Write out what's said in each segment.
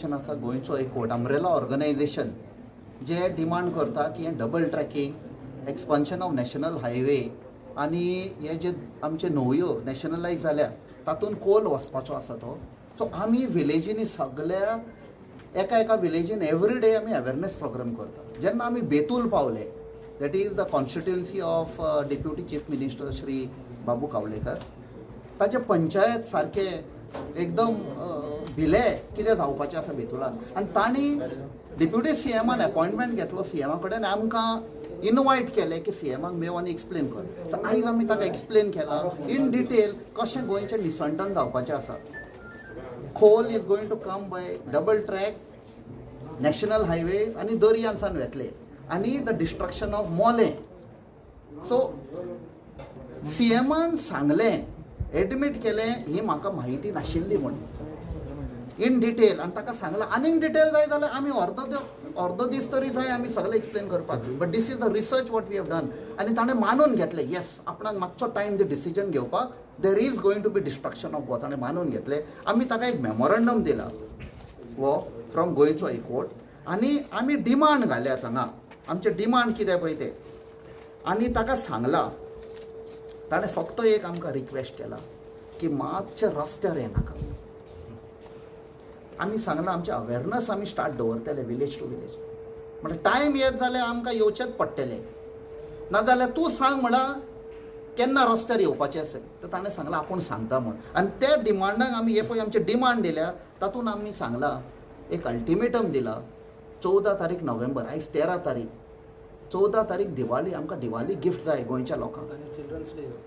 Organisation आसा गोंयचो एकवट अम्ब्रेला ऑर्गनायझेशन जे डिमांड करता की हें double tracking expansion of national highway आनी हे जे आमचे न्हंयो नॅशनलायज जाल्या तातूंत कोल वचपाचो आसा तो. सो आमी विलेजींनी सगळ्या एका विलेजीन एवरी डे आमी अवेरनेस प्रोग्राम करता. जेन्ना आमी बेतूल पावले, that is the constituency of deputy chief minister Shri Babu Kavlekar, ताचे पंचायत सारखे एकदम भिले कितें जावपाचें आसा बेतुलान. आनी तांणी डेप्युटी सीएमान अपॉयंटमेंट घेतलो सीएमा कडेन, आमकां इनवायट केलें की सीएमाक मेव आनी एक्सप्लेन कर. सो आयज आमी ताका एक्सप्लेन केलां इन डिटेल कशें गोंयचें निसंटन जावपाचें आसा. coal is going to come by double track, national highway आणि दर्यांसान वेतले आणि द डिस्ट्रक्शन ऑफ मोले. सो सीएमान सांगलें, एडमीट केलें ही म्हाका माहिती नाशिल्ली म्हणून इन डिटेल, आनी ताका सांगलां आनीक डिटेल जाय जाल्यार आमी अर्दो दीस तरी जाय आमी सगळें एक्सप्लेन करपाक. But this is the research what we have done. आनी ताणें मानून घेतलें येस आपणाक मातसो टायम दी डिसिजन घेवपाक, there is going to be destruction of both. ताणें मानून घेतलें. आमी ताका एक मेमोरंडम दिला वो फ्रॉम गोंयचो एकवट, आनी आमी डिमांड घाल्यात हांगा आमचे डिमांड कितें पळय ते. आनी ताका सांगलां, ताणें फक्त एक आमकां रिक्वेस्ट केला की मातशें रस्त्यार येनाका. आमी सांगलां आमचें अवेरनस आमी स्टार्ट दवरतले विलेज टू विलेज. म्हणजे टायम येत जाल्यार आमकां येवचेंच पडटलें, नाजाल्यार तूं सांग म्हणा केन्ना रस्त्यार येवपाचें आसा. तर ताणें सांगलां आपूण सांगता म्हूण. आनी त्या डिमांडाक आमी हे पळय आमचे डिमांड दिल्या तातूंत आमी सांगलां एक अल्टिमेटम दिला 14 तारीख नोव्हेंबर, आयज 13 तारीख, 14 तारीख दिवाळी, आमकां दिवाळी गिफ्ट जाय गोंयच्या लोकांक.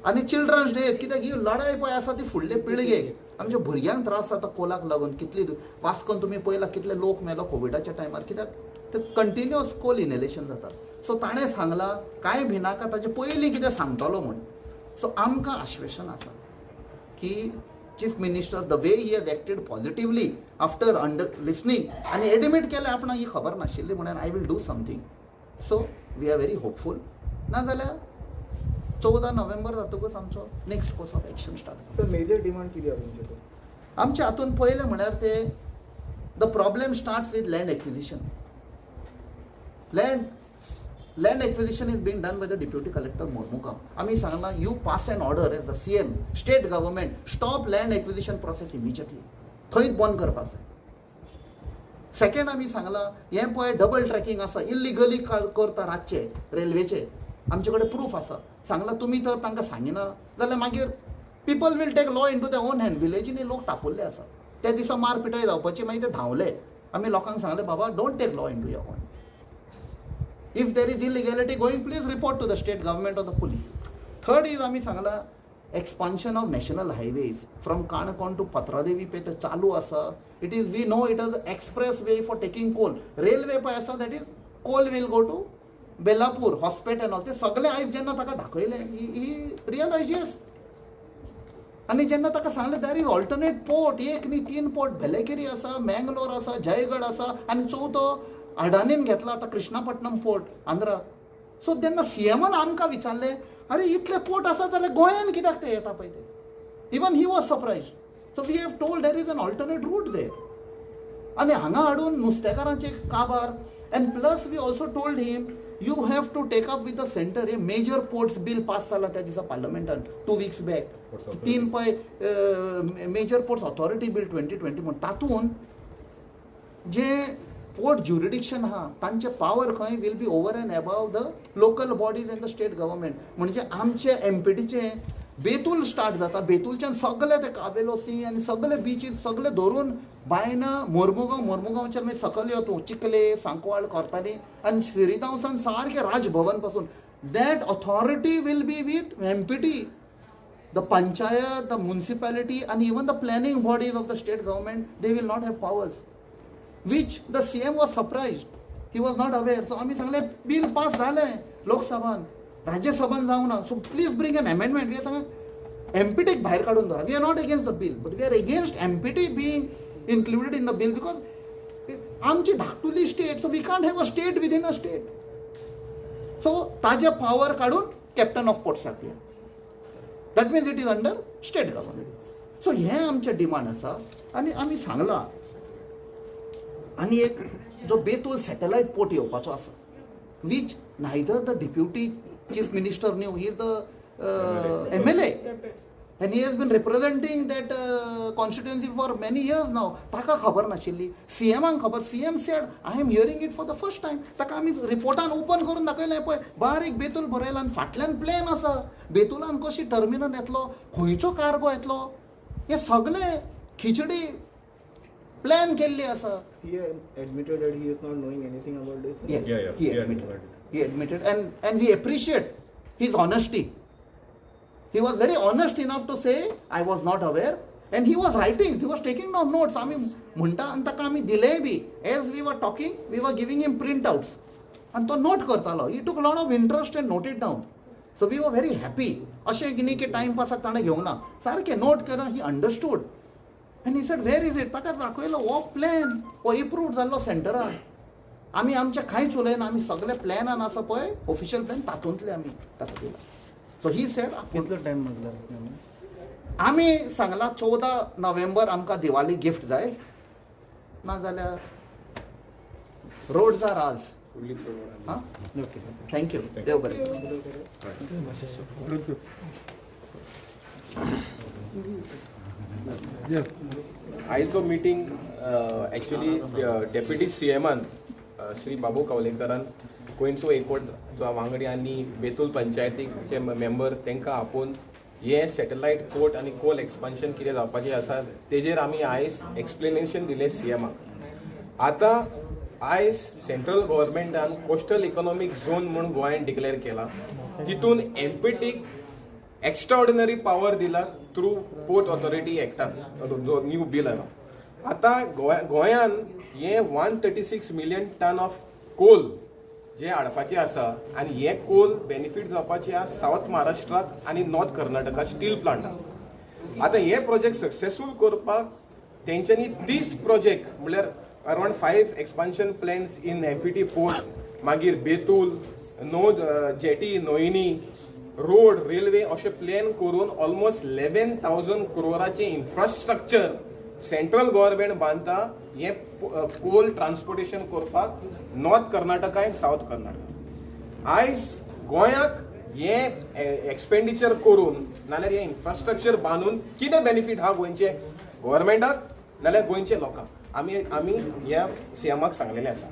आनी चिल्ड्रन्स डे कित्याक ही लढाई पळय आसा ती फुडले पिळगेक आमच्या भुरग्यांक त्रास जाता कोलाक लागून. कितली वास्कोन तुमी पळयला कितले लोक मेलो कोविडाच्या टायमार, कित्याक ते कंटिन्युअस कोल इनहेलेशन जाता. सो ताणें सांगलां कांय भिनाका, ताचे पयलीं कितें सांगतलो म्हूण. सो आमकां आश्वेशन आसा की chief minister the way he has acted positively after under listening आनी एडमीट केलें आपणाक ही खबर नाशिल्ली म्हणून I will do something. So we are very hopeful. नाजाल्यार 14 नोव्हेंबर जातकूच आमचो next course of action start. तर मेजर डिमांड कितें आहा तुमचे? आमच्या हातून पयलें म्हळ्यार ते the problem starts with land acquisition. Land acquisition is being done by the deputy collector Mormugao. आमी सांगलां you pass an order as the CM state government stop land acquisition process immediately. थंयच बंद करपाक जाय. सेकंड आमी सांगलां हें पळय डबल ट्रॅकिंग आसा इल्लिगली करता रातचे रेल्वेचे, आमचे कडेन प्रूफ आसा. सांगलां तुमी तर तांकां सांगिना जाल्यार मागीर people will take law into their own hand. विलेजींनी लोक तापोल्ले आसा. त्या दिसा मार पिटाय जावपाची, मागीर ते धांवले. आमी लोकांक सांगलें बाबा don't take law into your own. If there is illegality going please report to the state government of the police. Third is आमी सांगलां expansion of national highways from Canacona to Patradevi पळय ते चालू आसा. It is we know it is expressway for taking coal. Railway पळय आसा that is coal will go to Belapur hospital of ते सगळे. आयज जेन्ना ताका दाखयलें ही रियलायज येस. आनी जेन्ना ताका सांगलें देर इज ऑल्टरनेट पोर्ट, एक न्ही 3 पोर्ट, बेलेगिरी आसा, मँगलोर आसा, जयगड आसा, आनी चवथो अडानीन घेतला आतां कृष्णापटणम पोर्ट आंध्रा. सो जेन्ना सीएमान आमकां विचारलें अरे इतले पोर्ट आसा जाल्यार गोंयान कित्याक ते येता पळय ते. Even he was surprise. So we have told there is an alternate route there. आनी हांगा हाडून नुस्तेकारांचे काबार. And plus we also told him you have to take up with the centre. हे मेजर पोर्ट्स बिल पास जाला त्या दिसा पार्लमेंटान 2 weeks back. 3 पळय मेजर पोर्ट्स ऑथॉरिटी बील 2020 म्हणून. तातूंत जे पोर्ट ज्युरिडिक्शन आहा तांचे पावर खंय will be over and above the local bodies in the state government. म्हणजे आमचे एमपीटीचे बेतूल स्टार्ट जाता. बेतूलच्यान सगळे ते कावेलो सी आनी सगळे बिचीस सगळे धरून बायना मोर्मुगांवच्यान मागीर सकयल यो तूं चिखले, सांकवाळ, कोर्ताली आनी श्रीतांवसान सारकें राजभवन पासून. That authority will be with MPT, the panchayat, the municipality आनी even the planning bodies of the state government. They will not have powers which the CM was surprised. He was not aware. So आमी सांगलें bill pass जालें लोकसभान, राज्यसभान जावना. So please bring an amendment. We सांगलें एमपीटीक भायर काडून दवरा. We are not against the bill but we are against MPT being included in the bill because आमची धाकटुली state. So we can't have a state within a state. So ताजे पावर काडून कॅप्टन ऑफ पोर्ट्साक दिया. That means it is under state government. So हें आमचें demand आसा. आनी आमी सांगलां आनी एक जो बेतूल सॅटेलायट पोर्ट येवपाचो आसा, which neither the deputy chief minister knew. He is the MLA, and he has been representing that constituency for many years now. ताका खबर नाशिल्ली, CMांक खबर. CM said, I am hearing it for the first time. ताका आमी रिपोर्टान open करून दाखयलें पळय, बारीक बेतूल बरयलां आनी फाटल्यान प्लेन आसा. बेतुलान कशी टर्मिनल येतलो, खंयचो कार्गो येतलो, हे सगळें खिचडी प्लॅन केल्ली आसा. He admitted that he is not knowing anything about this. Yes, Yeah, he he admitted. admitted. He admitted, and we appreciate his honesty. He was very honest enough to say, I was not aware. And he was writing, he was taking down notes. आमी म्हणटा आनी ताका आमी दिलेय बी. As we were talking, we were giving him printouts. And तो note करतालो. He took a lot of interest and noted down. So we were very happy. अशें न्ही की टाइम पासाक ताणें घेवंक ना. सारकें नोट केला, he understood. And he said, where is it? ताका दाखयलो हो प्लॅन, हो एप्रूव्ड जाल्लो सेंटरान. आमी आमचें कांयच उलयना, आमी सगळे प्लॅनान आसा पळय ऑफिशियल प्लॅन तातूंतले आमी ताका दिला. सो ही सेड कितलो टाइम मागला? आमी सांगला 14 नोव्हेंबर आमकां दिवाली गिफ्ट जाय, नाजाल्यार रोड्स आर आज. हां, ओके. थँक्यू, देव बरें. आयचो मिटींग एक्चुअली डेप्युटी सीएमान श्री बाबू कवलेकरान गोंयचो एकवट जो वांगडी आनी बेतूल पंचायतीचे मेंबर तांकां आपोवन हे सॅटेलायट पोर्ट आनी कोल एक्सपान्शन कितें जावपाचें आसा तेजेर आमी आयज एक्सप्लेनेशन दिलें सीएमाक. आतां आयज सेंट्रल गव्हर्मेंटान कोस्टल इकॉनॉमीक झोन म्हणून गोंयांत डिक्लेअर केला. तितून एमपीटीक एक्स्ट्राऑर्डिनरी पावर दिला थ्रू पोर्ट ऑथॉरिटी एक्टान, जो न्यू बिल आला. आतां गोंयान हे 136 मिलियन टन ऑफ कोल जे हाडपाचे आसा आनी हे कोल बेनिफीट जावपाचे आसा सावथ महाराष्ट्राक आनी नॉर्थ कर्नाटका स्टील प्लांटाक. आतां हे प्रोजेक्ट सक्सेसफूल करपाक तेंच्यांनी 30 प्रोजेक्ट म्हळ्यार around 5 expansion plans in MPT port, मागीर बेतूल, नो जेटी, नोयनी, रोड, रेल्वे अशे प्लॅन करून ऑलमोस्ट 11,000 करोडाचे इन्फ्रास्ट्रक्चर सेंट्रल गव्हर्मेंट बांदता हे कोल ट्रान्सपोर्टेशन करपाक नॉर्थ कर्नाटका आनी सावथ कर्नाटका. आयज गोंयाक हे एक्सपेंडिचर करून नाल्यार हे इन्फ्रास्ट्रक्चर बांदून कितें बेनिफीट हा गोंयचे गव्हर्मेंटाक नाल्यार गोंयचे लोकांक, आमी ह्या सीएमाक सांगलेलें आसा.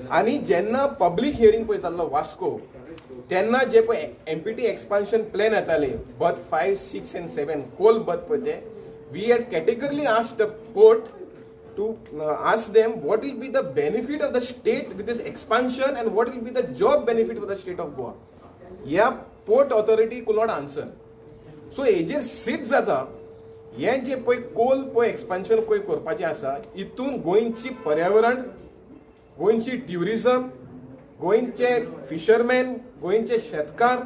आनी जेन्ना पब्लीक हियरींग पळय जाल्लो वास्को, तेन्ना जे पळय एमपीटी एक्सपान्शन प्लॅन येताले बर्थ 5, 6 and 7 कोल बर्थ पळय ते, we had categorically asked the port to ask them what will be the benefit of the state with this expansion and what will be the job benefit for the state of Goa. Yeah, port authority could not answer. So हेजेर सिद्ध जाता हे जे पळय Coal पळय expansion पळय करपाचें आसा, हितून गोंयची पर्यावरण, गोंयची ट्युरिझम, गोंयचे फिशरमॅन, गोंयचे शेतकार,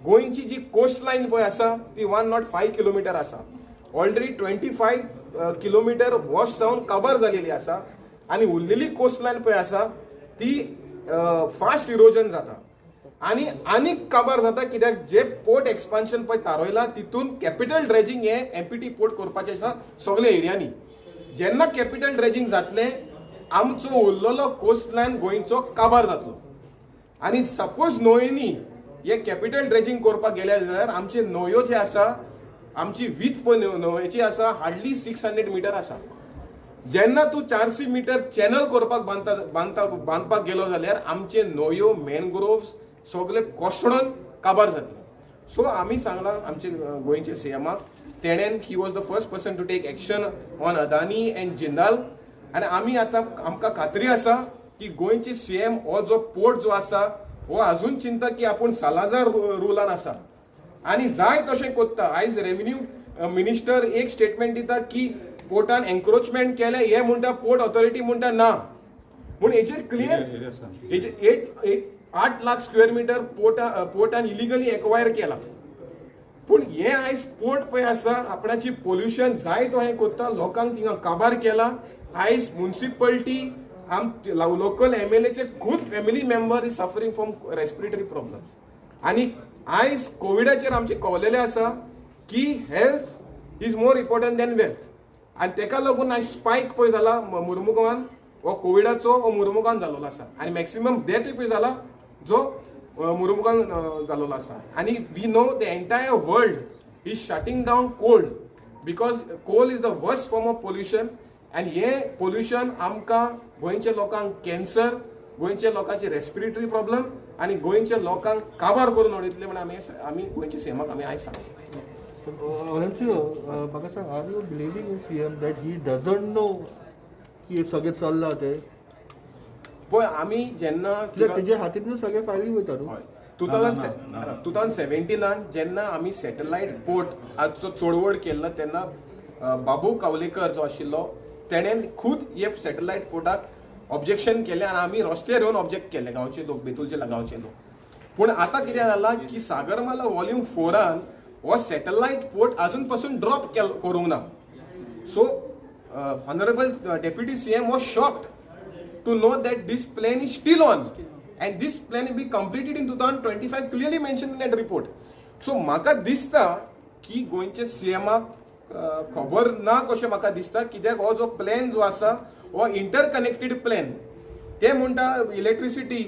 गोंयची जी कोस्ट लायन पळय आसा ती 105 किलोमिटर आसा. ऑलरेडी 25 किलोमिटर वॉश जावन कवर जालेली आसा आनी उरलेली कोस्ट लायन पळय आसा ती फास्ट इरोजन जाता आनी आनीक कवर जाता कित्याक जे पोर्ट एक्सपान्शन पळय थारयला तितून कॅपिटल ड्रेजिंग हे एमपीटी पोर्ट करपाचें आसा सगळ्या एरियांनी. जेन्ना कॅपिटल ड्रेजिंग जातलें आमचो उरलेलो कोस्ट लायन गोंयचो कवर जातलो. आनी सपोज न्हंयनी हे कॅपिटल ड्रेजिंग करपाक गेले जाल्यार आमचे न्हंयो जे आसा आमची वीथ न्हंयेची आसा हार्डली 600 मिटर आसा. जेन्ना तूं 400 मिटर चॅनल करपाक बांदपाक गेलो जाल्यार आमचे न्हंयो, मॅनग्रोव्स सगळे कोसळून काबार जातले. सो आमी सांगलां आमचे गोंयचे सीएमाक, तेणेन he was the first person to take action on Adani and Jindal. आनी आमी आतां आमकां खात्री आसा की गोंयचे सीएम हो जो पोर्ट जो आसा हो अजून चिंता की आपूण सालाजार रुलान आसा आनी जाय तशें कोत्ता. आयज रेव्हेन्यू मिनिस्टर एक स्टेटमेंट दिता की पोर्टान एन्क्रोचमेंट केले, हे म्हणटा पोर्ट ऑथॉरिटी म्हणटा ना. पूण हेचेर क्लियर 8 लाख स्क्वेअर मिटर पोर्टान इलिगली एक्वायर केला. पूण हे आयज पोर्ट पळय आसा आपणाची पोल्युशन जाय तो हें कोत्ता, लोकांक थिंगा काबार केला. आयज म्युनिसिपलिटी लोकल एमएलएचे खूब family member is suffering from respiratory problems. आनी आयज कोविडाचेर आमचे कळलेले आसा की health is more important than wealth. आनी तेका लागून आयज स्पायक पळय जाला मुर्मुगांवान हो कोविडाचो हो मुर्मुगान जाल्लो आसा आनी मॅक्सिमम डेथ पळय जाला जो मुर्मुगान जाल्लो आसा आनी we know the entire world is shutting down coal because coal is the worst form of pollution आनी हे पोल्युशन आमकां गोंयच्या लोकांक कॅन्सर गोंयच्या लोकांचे रेस्पिरेटरी प्रॉब्लेम आनी गोंयच्या लोकांक काबार करून उडयतले म्हणून आमी गोंयच्या सीएमाक आमी आयज सांगले म्हाका सांग, are you believing in CM that he doesn't know की हे सगळें चल्लां तें? पळय आमी जेन्ना तेजे हातींतल्यान सगळें फायली वयता न्हू. 2017 जेन्ना आमी सॅटेलायट पोर्ट आजचो चोडवड केल्लो तेन्ना बाबू कावलेकर जो आशिल्लो तेणें खुद हे सॅटेलायट पोर्टाक ऑब्जेक्शन केलें आनी आमी रस्त्यार येवन ऑब्जेक्ट केलें गांवचे लोक बेतूलचे गांवचे लोक. पूण आतां कितें जालां की सागरमाला वॉल्यूम 4 हो सॅटेलायट पोर्ट अजून पासून ड्रॉप करूंक ना. So honourable deputy CM was shocked to know that this plan is still on and this plan will be completed in 2025 clearly mentioned in that report. So म्हाका दिसता की गोंयच्या सीएमाक खबर ना कशें म्हाका दिसता कित्याक हो जो प्लॅन जो आसा हो इंटरकनेक्टेड प्लॅन. ते म्हणटा इलेक्ट्रिसिटी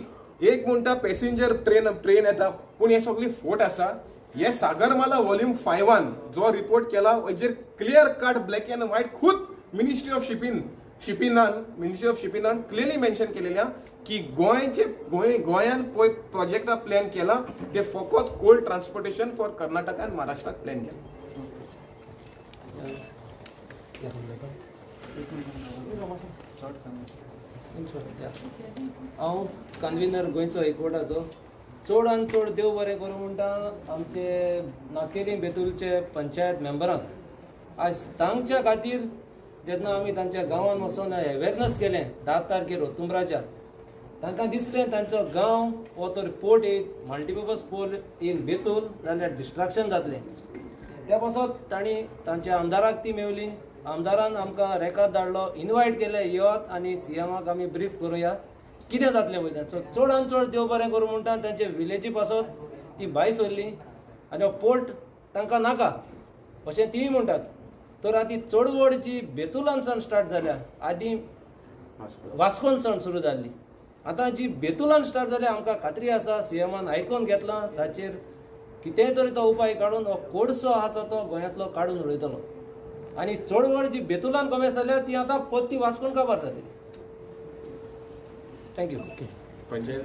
एक म्हणटा पॅसेंजर ट्रेन येता पूण हे सगळी फोट आसा. हे सागरमाला वॉल्यूम 5 जो रिपोर्ट केला हेजेर clear cut black and white खुद मिनिस्ट्री ऑफ मिनिस्ट्री ऑफ शिपिंगान क्लिअरली मेन्शन केलेल्या की गोंयान पळय प्रोजेक्टा प्लॅन केला ते फकत कोल्ड ट्रान्सपोर्टेशन फॉर कर्नाटका आनी महाराष्ट्राक प्लॅन केला. हांव कन्व्हिनर गोंयचो एकवटाचो चड आनी चड देव बरें करूं म्हणटा आमचे नाकेरी बेतूलचे पंचायत मेंबरांक आज तांच्या खातीर जेन्ना आमी तांच्या गांवांत वचून अवेरनस केलें 10 तारखेर तुमराच्या तांकां दिसलें तांचो गांव हो तर पोर्ट येयत मल्टीपर्पज पोर्ट इन बेतूल जाल्यार डिस्ट्रॅक्शन जातलें. त्या पासत तांणी तांच्या आमदाराक ती मेवली. आमदारान आमकां रेकाद धाडलो इनवायट केलें येयात आनी सीएमाक आमी ब्रीफ करुया कितें जातलें पळय. सो चड आनी चड देव बरें करूं म्हणटा तांचे विलेजी पासत ती भायर सरली आनी हो पोर्ट तांकां नाका अशें तीय म्हणटात. तर आतां चडवड जी बेतुलानसान स्टार्ट जाल्या आदी वास्कोनसान सुरू जाल्ली आतां जी बेतुलान स्टार्ट जाल्या आमकां खात्री आसा सीएमान आयकून घेतलां ताचेर कितेंय तरी तो उपाय काडून हो कोडसो आसा तो गोंयांतलो काडून उडयतलो आनी चडवड जी बेतुलान कमेस जाल्या ती आतां पत्ती वास्कोन काबार जातली. थँक्यू. पंचायत